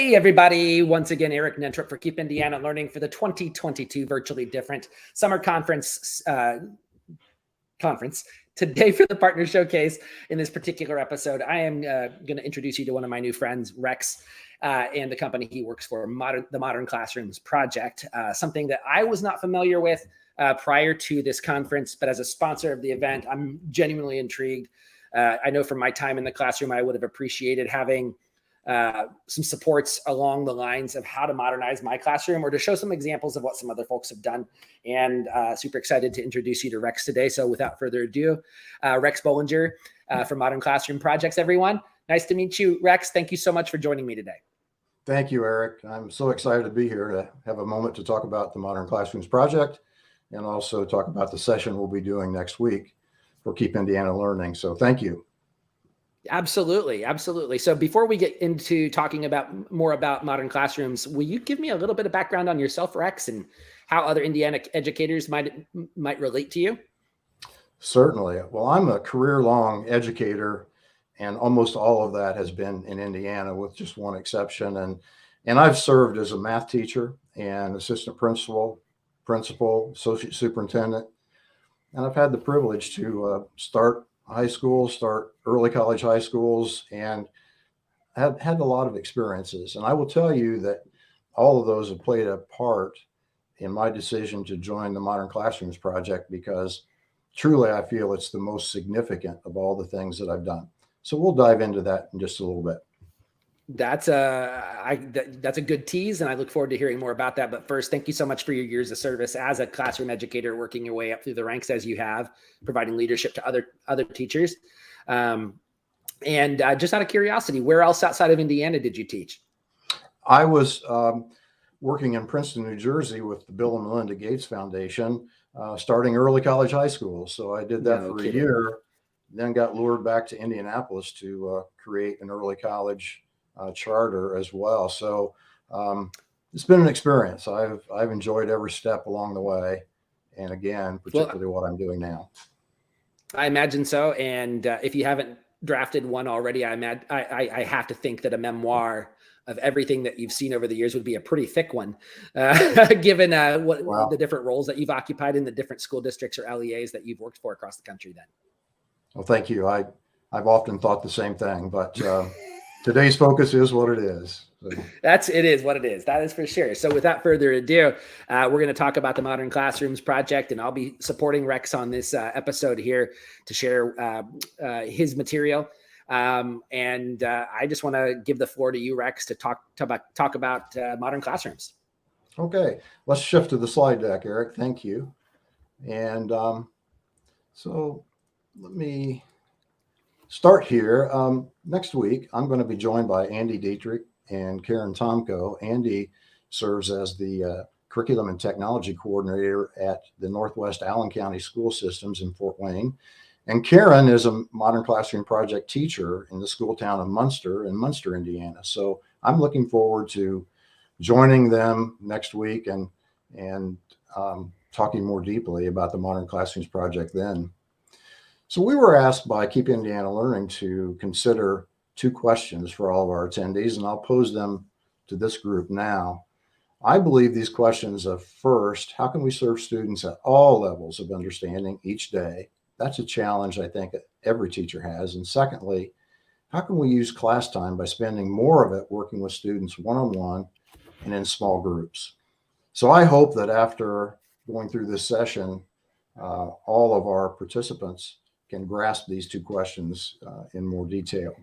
Hey, everybody. Once again, Eric Nentrup for Keep Indiana Learning for the 2022 Virtually Different Summer Conference. Today for the Partner Showcase in this particular episode, I am going to introduce you to one of my new friends, Rex, and the company he works for, the Modern Classrooms Project, something that I was not familiar with prior to this conference, but as a sponsor of the event, I'm genuinely intrigued. I know from my time in the classroom, I would have appreciated having some supports along the lines of how to modernize my classroom or to show some examples of what some other folks have done. And super excited to introduce you to Rex today. So without further ado, Rex Bollinger from Modern Classroom Projects, everyone. Nice to meet you, Rex. Thank you so much for joining me today. Thank you, Eric. I'm so excited to be here to have a moment to talk about the Modern Classrooms Project and also talk about the session we'll be doing next week for Keep Indiana Learning. So thank you. Absolutely. Absolutely. So before we get into talking more about Modern Classrooms, will you give me a little bit of background on yourself, Rex, and how other Indiana educators might relate to you? Certainly. Well, I'm a career-long educator, and almost all of that has been in Indiana with just one exception. And I've served as a math teacher and assistant principal, associate superintendent, and I've had the privilege to start high schools, start early college high schools, and have had a lot of experiences. And I will tell you that all of those have played a part in my decision to join the Modern Classrooms Project because truly I feel it's the most significant of all the things that I've done. So we'll dive into that in just a little bit. That's a good tease, and I look forward to hearing more about that. But first, thank you so much for your years of service as a classroom educator, working your way up through the ranks as you have, providing leadership to other teachers. And just out of curiosity, where else outside of Indiana did you teach? I was working in Princeton, New Jersey with the Bill and Melinda Gates Foundation, starting early college high schools. So I did that for a year, then got lured back to Indianapolis to create an early college charter as well. So it's been an experience. I've enjoyed every step along the way. And again, particularly what I'm doing now. I imagine so. And if you haven't drafted one already, I have to think that a memoir of everything that you've seen over the years would be a pretty thick one, given the different roles that you've occupied in the different school districts or LEAs that you've worked for across the country then. Well, thank you. I've often thought the same thing, but today's focus is what it is. So. It is what it is. That is for sure. So without further ado, we're going to talk about the Modern Classrooms Project, and I'll be supporting Rex on this episode here to share his material. And I just want to give the floor to you, Rex, to talk about Modern Classrooms. Okay, let's shift to the slide deck, Eric. Thank you. And so let me start here. Next week, I'm going to be joined by Andy Dietrich and Karen Tomko. Andy serves as the Curriculum and Technology Coordinator at the Northwest Allen County School Systems in Fort Wayne. And Karen is a Modern Classroom Project teacher in the school town of Munster in Munster, Indiana. So I'm looking forward to joining them next week and talking more deeply about the Modern Classrooms Project then. So we were asked by Keep Indiana Learning to consider 2 questions for all of our attendees, and I'll pose them to this group now. I believe these questions are first, how can we serve students at all levels of understanding each day? That's a challenge I think every teacher has. And secondly, how can we use class time by spending more of it working with students one-on-one and in small groups? So I hope that after going through this session, all of our participants can grasp these 2 questions in more detail.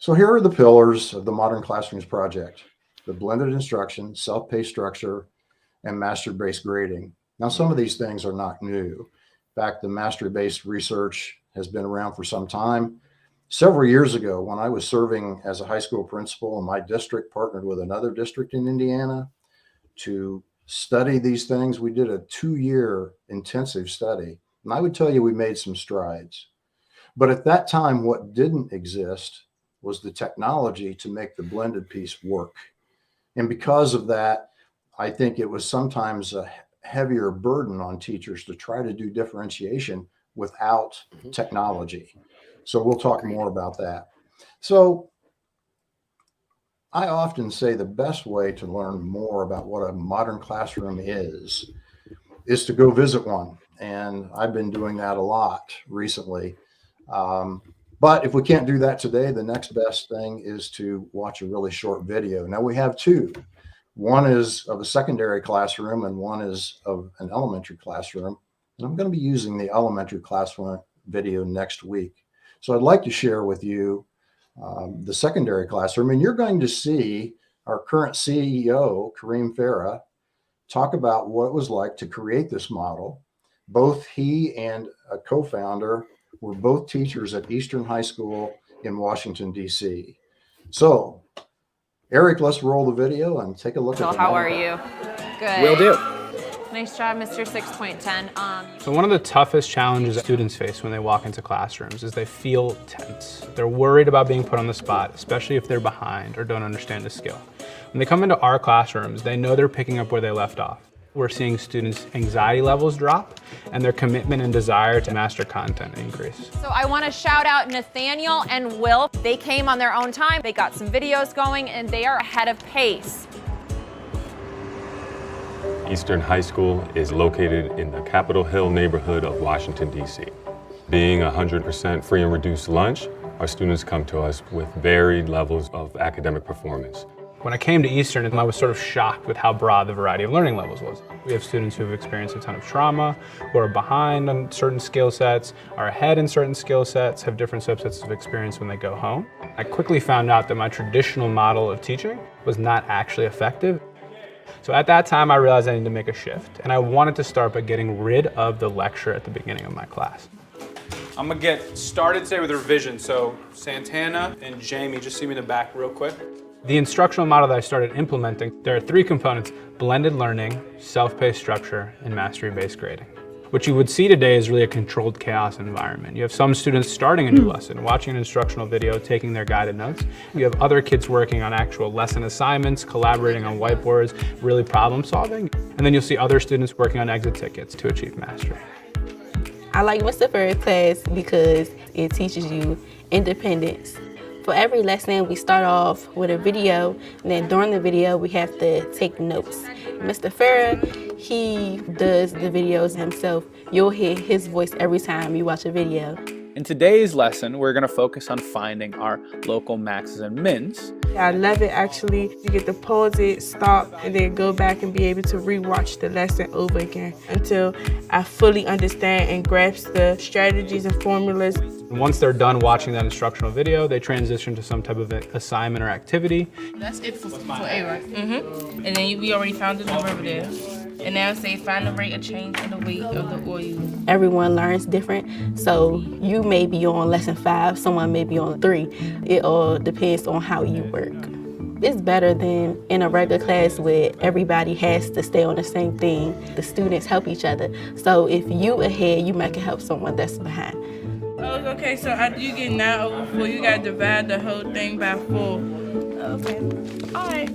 So here are the pillars of the Modern Classrooms Project: the blended instruction, self-paced structure, and mastery-based grading. Now, some of these things are not new. In fact, the mastery-based research has been around for some time. Several years ago, when I was serving as a high school principal and my district partnered with another district in Indiana to study these things, we did a 2-year intensive study. And I would tell you we made some strides. But at that time, what didn't exist was the technology to make the blended piece work. And because of that, I think it was sometimes a heavier burden on teachers to try to do differentiation without technology. So we'll talk more about that. So I often say the best way to learn more about what a modern classroom is to go visit one. And I've been doing that a lot recently. Um, but if we can't do that today, the next best thing is to watch a really short video. Now we have two. One is of a secondary classroom and one is of an elementary classroom. And I'm going to be using the elementary classroom video next week. So I'd like to share with you the secondary classroom. And you're going to see our current CEO, Kareem Farah, talk about what it was like to create this model. Both he and a co-founder were both teachers at Eastern High School in Washington, D.C. So, Eric, let's roll the video and take a look at it. How are you? Good. Will do. Nice job, Mr. 6.10. So one of the toughest challenges students face when they walk into classrooms is they feel tense. They're worried about being put on the spot, especially if they're behind or don't understand a skill. When they come into our classrooms, they know they're picking up where they left off. We're seeing students' anxiety levels drop and their commitment and desire to master content increase. So I want to shout out Nathaniel and Will. They came on their own time. They got some videos going and they are ahead of pace. Eastern High School is located in the Capitol Hill neighborhood of Washington, D.C. Being 100% free and reduced lunch, our students come to us with varied levels of academic performance. When I came to Eastern, I was sort of shocked with how broad the variety of learning levels was. We have students who have experienced a ton of trauma, who are behind on certain skill sets, are ahead in certain skill sets, have different subsets of experience when they go home. I quickly found out that my traditional model of teaching was not actually effective. So at that time, I realized I needed to make a shift, and I wanted to start by getting rid of the lecture at the beginning of my class. I'm gonna get started today with a revision, so Santana and Jamie, just see me in the back real quick. The instructional model that I started implementing, there are three components: blended learning, self-paced structure, and mastery-based grading. What you would see today is really a controlled chaos environment. You have some students starting a new lesson, watching an instructional video, taking their guided notes. You have other kids working on actual lesson assignments, collaborating on whiteboards, really problem solving. And then you'll see other students working on exit tickets to achieve mastery. I like Mr. Farah's class because it teaches you independence. For every lesson, we start off with a video, and then during the video, we have to take notes. Mr. Farah, he does the videos himself. You'll hear his voice every time you watch a video. In today's lesson, we're going to focus on finding our local maxes and mins. I love it actually. You get to pause it, stop, and then go back and be able to rewatch the lesson over again until I fully understand and grasp the strategies and formulas. Once they're done watching that instructional video, they transition to some type of assignment or activity. That's it for A, right? Mm-hmm. And then we already found the derivative. And now say find the rate of change in the weight of the oil. Everyone learns different, so you may be on lesson 5, someone may be on 3. It all depends on how you work. It's better than in a regular class where everybody has to stay on the same thing. The students help each other. So if you ahead, you might can help someone that's behind. Oh, okay, so after you get 9 over 4, you gotta divide the whole thing by 4. Okay. All right.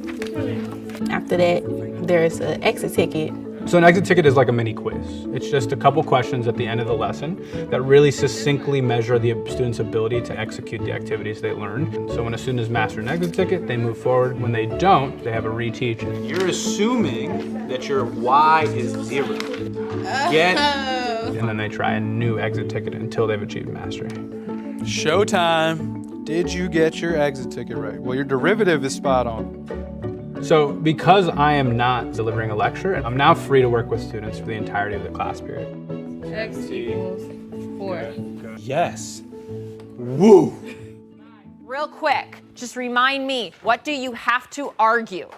After that, there's an exit ticket. So an exit ticket is like a mini quiz. It's just a couple questions at the end of the lesson that really succinctly measure the student's ability to execute the activities they learned. So when a student has mastered an exit ticket, they move forward. When they don't, they have a reteach. You're assuming that your Y is 0. And then they try a new exit ticket until they've achieved mastery. Showtime. Did you get your exit ticket right? Well, your derivative is spot on. So because I am not delivering a lecture, I'm now free to work with students for the entirety of the class period. X equals 4. Yes. Woo. Real quick, just remind me, what do you have to argue?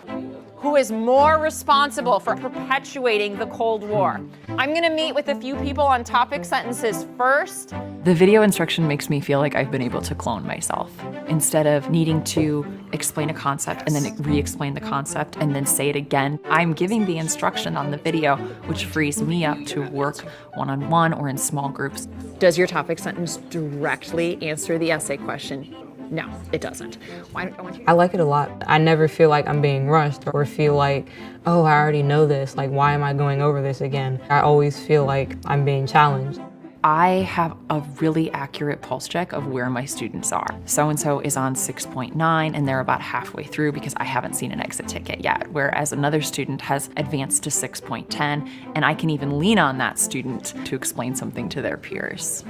Who is more responsible for perpetuating the Cold War? I'm gonna meet with a few people on topic sentences first. The video instruction makes me feel like I've been able to clone myself. Instead of needing to explain a concept and then re-explain the concept and then say it again, I'm giving the instruction on the video, which frees me up to work one-on-one or in small groups. Does your topic sentence directly answer the essay question? No, it doesn't. I like it a lot. I never feel like I'm being rushed or feel like, oh, I already know this. Like, why am I going over this again? I always feel like I'm being challenged. I have a really accurate pulse check of where my students are. So-and-so is on 6.9 and they're about halfway through because I haven't seen an exit ticket yet. Whereas another student has advanced to 6.10 and I can even lean on that student to explain something to their peers.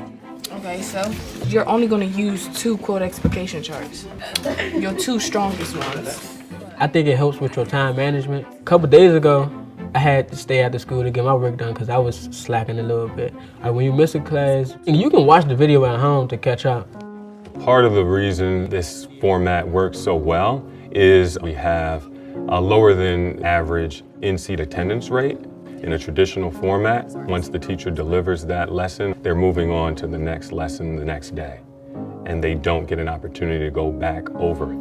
Okay, so you're only going to use 2 quote explication charts, your 2 strongest ones. I think it helps with your time management. A couple days ago, I had to stay after school to get my work done because I was slacking a little bit. When you miss a class, you can watch the video at home to catch up. Part of the reason this format works so well is we have a lower than average in-seat attendance rate. In a traditional format, once the teacher delivers that lesson, they're moving on to the next lesson the next day, and they don't get an opportunity to go back over it.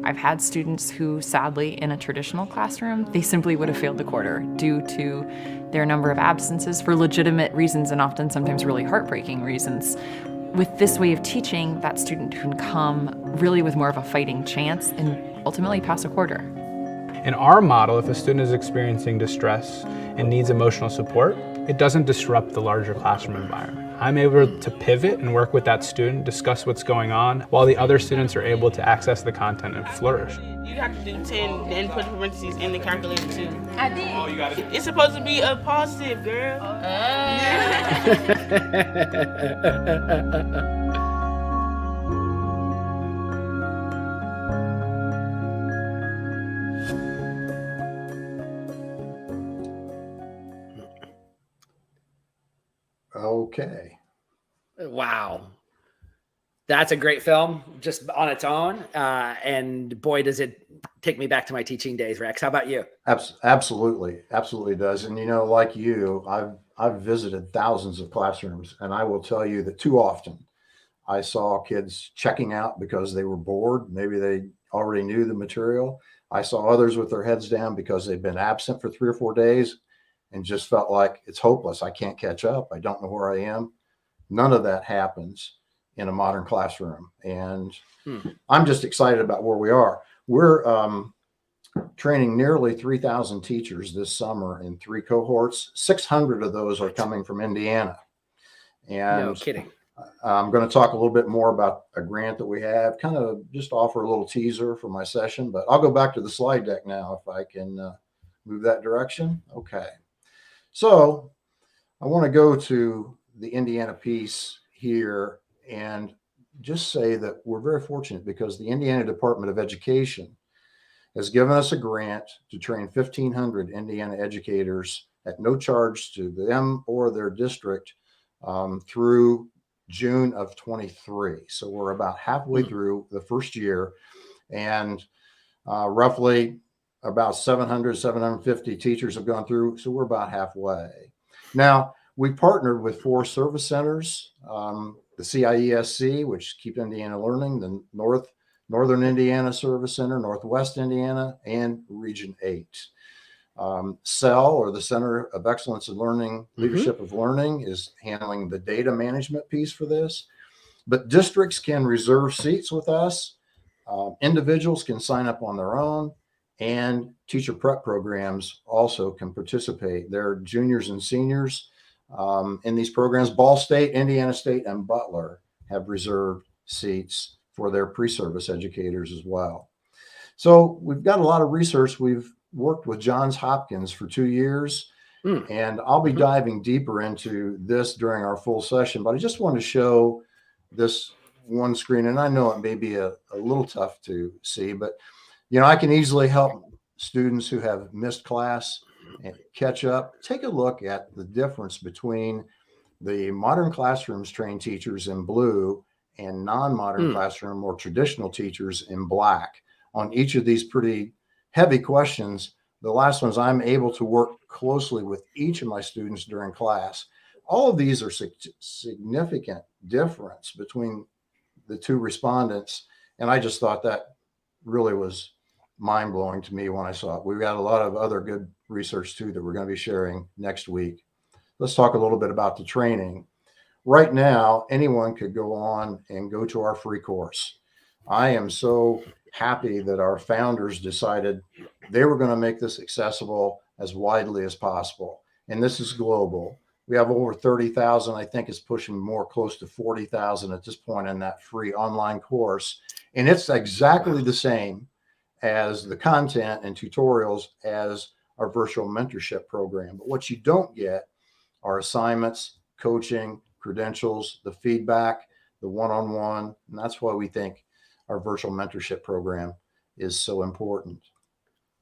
I've had students who, sadly, in a traditional classroom, they simply would have failed the quarter due to their number of absences for legitimate reasons and often sometimes really heartbreaking reasons. With this way of teaching, that student can come really with more of a fighting chance and ultimately pass a quarter. In our model, if a student is experiencing distress and needs emotional support, it doesn't disrupt the larger classroom environment. I'm able to pivot and work with that student, discuss what's going on, while the other students are able to access the content and flourish. You have to do 10, then put parentheses in the calculator too. I did. Oh, you got it. It's supposed to be a positive, girl. Okay. Wow. That's a great film just on its own. And boy, does it take me back to my teaching days, Rex. How about you? Absolutely. Absolutely does. And, like you, I've visited thousands of classrooms, and I will tell you that too often I saw kids checking out because they were bored. Maybe they already knew the material. I saw others with their heads down because they've been absent for 3 or 4 days and just felt like it's hopeless. I can't catch up. I don't know where I am. None of that happens in a modern classroom. And I'm just excited about where we are. We're training nearly 3,000 teachers this summer in 3 cohorts. 600 of those are coming from Indiana. And no kidding. I'm going to talk a little bit more about a grant that we have, kind of just offer a little teaser for my session, but I'll go back to the slide deck now if I can move that direction. Okay. So I want to go to the Indiana piece here and just say that we're very fortunate because the Indiana Department of Education has given us a grant to train 1,500 Indiana educators at no charge to them or their district through June of 23. So we're about halfway through the first year, and roughly about 700, 750 teachers have gone through. So we're about halfway. Now, we partnered with 4 service centers, the CIESC, which Keep Indiana Learning, the Northern Indiana Service Center, Northwest Indiana, and Region 8. CEL, or the Center of Excellence in Learning, Leadership of Learning, is handling the data management piece for this. But districts can reserve seats with us. Individuals can sign up on their own, and teacher prep programs also can participate. They're juniors and seniors in these programs. Ball State, Indiana State, and Butler have reserved seats for their pre-service educators as well. So we've got a lot of research. We've worked with Johns Hopkins for 2 years, and I'll be diving deeper into this during our full session, but I just want to show this one screen, and I know it may be a little tough to see, but I can easily help students who have missed class and catch up. Take a look at the difference between the modern classrooms trained teachers in blue and non-modern classroom or traditional teachers in black. On each of these pretty heavy questions, the last ones, I'm able to work closely with each of my students during class. All of these are significant difference between the 2 respondents. And I just thought that really was mind-blowing to me when I saw it. We've got a lot of other good research too that we're going to be sharing next week. Let's talk a little bit about the training. Right now, anyone could go on and go to our free course. I am so happy that our founders decided they were going to make this accessible as widely as possible. And this is global. We have over 30,000. I think it's pushing more close to 40,000 at this point in that free online course. And it's exactly the same as the content and tutorials as our virtual mentorship program. But what you don't get are assignments, coaching, credentials, the feedback, the one-on-one. And that's why we think our virtual mentorship program is so important.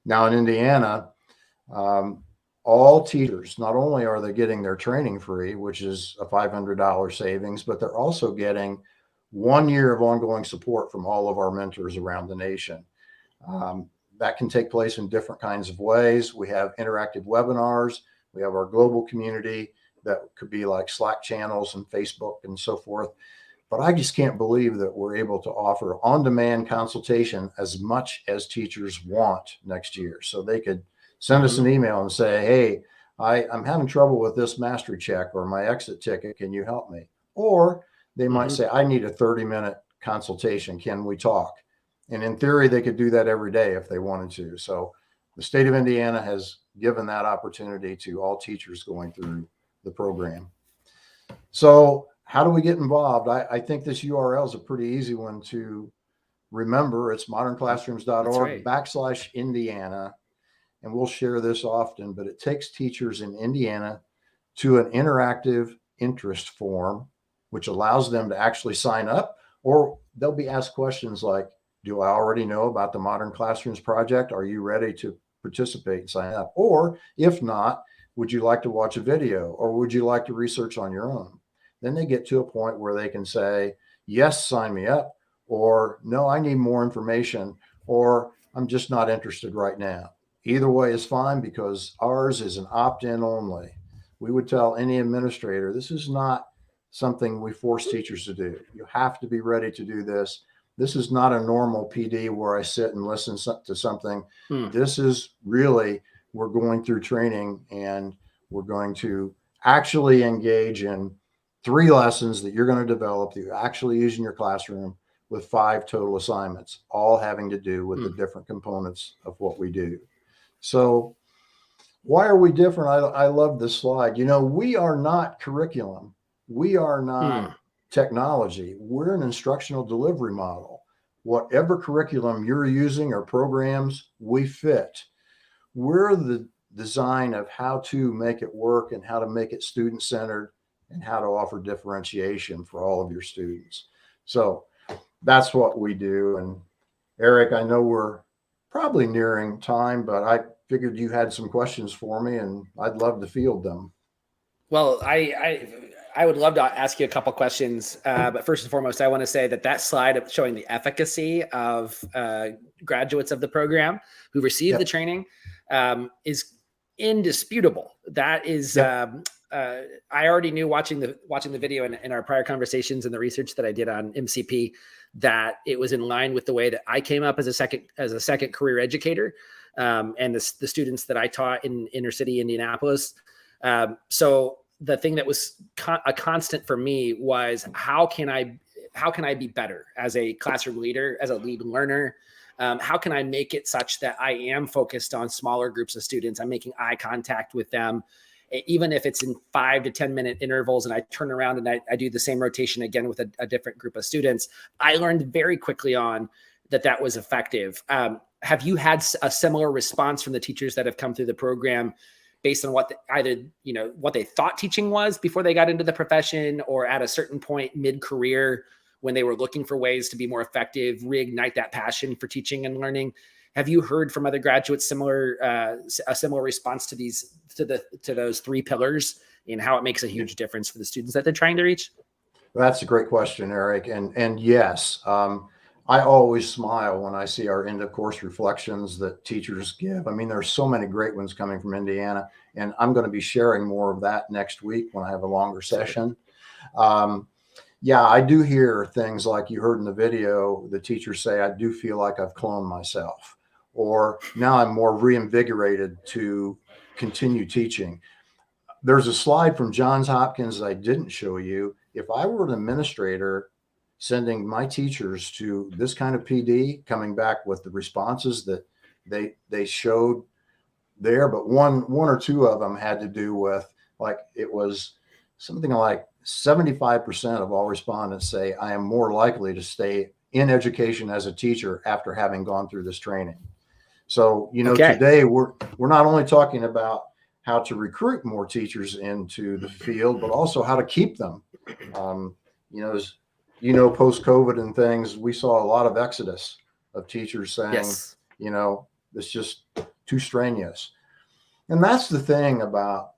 Now in Indiana, all teachers, not only are they getting their training free, which is a $500 savings, but they're also getting 1 year of ongoing support from all of our mentors around the nation. That can take place in different kinds of ways. We have interactive webinars. We have our global community that could be like Slack channels and Facebook and so forth. But I just can't believe that we're able to offer on-demand consultation as much as teachers want next year. So they could send us an email and say, hey, I'm having trouble with this mastery check or my exit ticket. Can you help me? Or they might say, I need a 30-minute consultation. Can we talk? And in theory, they could do that every day if they wanted to. So the state of Indiana has given that opportunity to all teachers going through the program. So how do we get involved? I think this URL is a pretty easy one to remember. It's modernclassrooms.org/Indiana. And we'll share this often, but it takes teachers in Indiana to an interactive interest form, which allows them to actually sign up, or they'll be asked questions like, do I already know about the Modern Classrooms project? Are you ready to participate and sign up? Or if not, would you like to watch a video, or would you like to research on your own? Then they get to a point where they can say, yes, sign me up, or no, I need more information, or I'm just not interested right now. Either way is fine, because ours is an opt-in only. We would tell any administrator, this is not something we force teachers to do. You have to be ready to do this. This is not a normal PD where I sit and listen to something. This is really, we're going through training and we're going to actually engage in 3 lessons that you're going to develop that you actually use in your classroom, with 5 total assignments, all having to do with the different components of what we do. So why are we different? I love this slide. You know, we are not curriculum. We are not technology. We're an instructional delivery model. Whatever curriculum you're using or programs, we fit. We're the design of how to make it work and how to make it student-centered and how to offer differentiation for all of your students. So that's what we do. And Eric, I know we're probably nearing time, but I figured you had some questions for me and I'd love to field them. Well, I would love to ask you a couple questions, but first and foremost, I want to say that slide of showing the efficacy of graduates of the program who receive the training is indisputable. That is, I already knew watching the video in our prior conversations and the research that I did on MCP that it was in line with the way that I came up as a second career educator, and the students that I taught in inner city Indianapolis. So the thing that was a constant for me was how can I be better as a classroom leader, as a lead learner? How can I make it such that I am focused on smaller groups of students? I'm making eye contact with them, even if it's in 5 to 10 minute intervals, and I turn around and I do the same rotation again with a different group of students. I learned very quickly on that was effective. Have you had a similar response from the teachers that have come through the program based on what what they thought teaching was before they got into the profession, or at a certain point mid-career when they were looking for ways to be more effective, reignite that passion for teaching and learning? Have you heard from other graduates a similar response to those 3 pillars and how it makes a huge difference for the students that they're trying to reach? That's a great question, Eric. And yes, I always smile when I see our end of course reflections that teachers give. I mean, there's so many great ones coming from Indiana, and I'm going to be sharing more of that next week when I have a longer session. Yeah, I do hear things like you heard in the video, the teachers say, I do feel like I've cloned myself, or now I'm more reinvigorated to continue teaching. There's a slide from Johns Hopkins that I didn't show you. If I were an administrator sending my teachers to this kind of PD, coming back with the responses that they showed there, but one or two of them had to do with, like it was something like 75% of all respondents say, I am more likely to stay in education as a teacher after having gone through this training. So, today we're not only talking about how to recruit more teachers into the field, but also how to keep them. As post-COVID and things, we saw a lot of exodus of teachers saying, Yes. it's just too strenuous. And that's the thing about,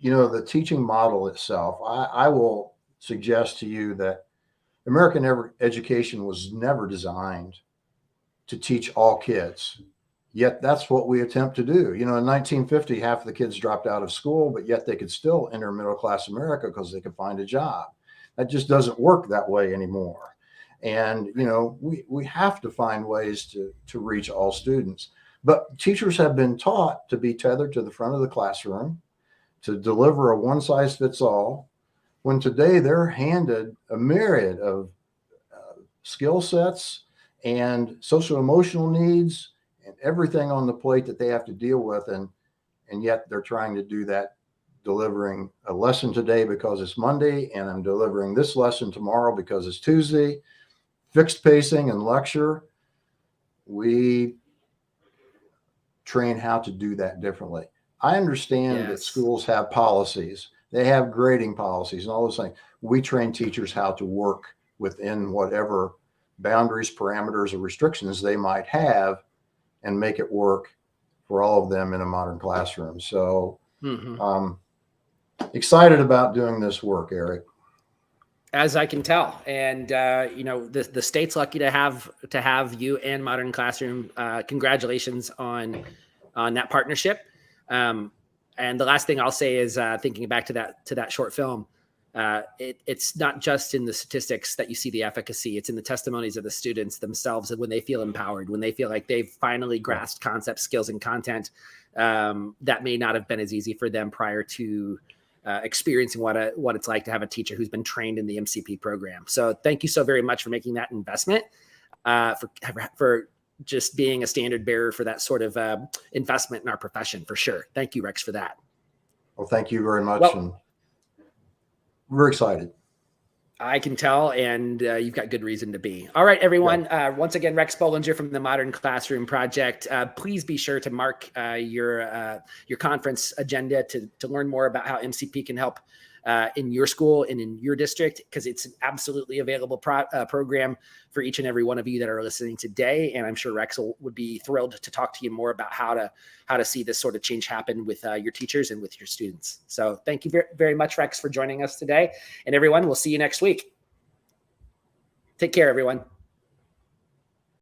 the teaching model itself. I will suggest to you that American education was never designed to teach all kids. Yet that's what we attempt to do. In 1950, half of the kids dropped out of school, but yet they could still enter middle class America because they could find a job. That just doesn't work that way anymore. And, we have to find ways to reach all students. But teachers have been taught to be tethered to the front of the classroom, to deliver a one-size-fits-all, when today they're handed a myriad of skill sets and social emotional needs and everything on the plate that they have to deal with. And yet they're trying to do that, delivering a lesson today because it's Monday, and I'm delivering this lesson tomorrow because it's Tuesday. Fixed pacing and lecture. We train how to do that differently. I understand that schools have policies. They have grading policies and all those things. We train teachers how to work within whatever boundaries, parameters, or restrictions they might have and make it work for all of them in a modern classroom. So excited about doing this work, Eric. As I can tell, and the state's lucky to have you and Modern Classroom. Congratulations on that partnership. And the last thing I'll say is thinking back to that short film. It's not just in the statistics that you see the efficacy. It's in the testimonies of the students themselves, and when they feel empowered, when they feel like they've finally grasped concepts, skills, and content that may not have been as easy for them prior to experiencing what it's like to have a teacher who's been trained in the MCP program. So thank you so very much for making that investment, for just being a standard bearer for that sort of investment in our profession, for sure. Thank you, Rex, for that. Well, thank you very much. And we're excited. I can tell, and you've got good reason to be. All right, everyone. Once again, Rex Bollinger from the Modern Classroom Project. Please be sure to mark your conference agenda to learn more about how MCP can help in your school and in your district, because it's an absolutely available program for each and every one of you that are listening today. And I'm sure Rex would be thrilled to talk to you more about how to see this sort of change happen with your teachers and with your students. So thank you very much, Rex, for joining us today. And everyone, we'll see you next week. Take care, everyone.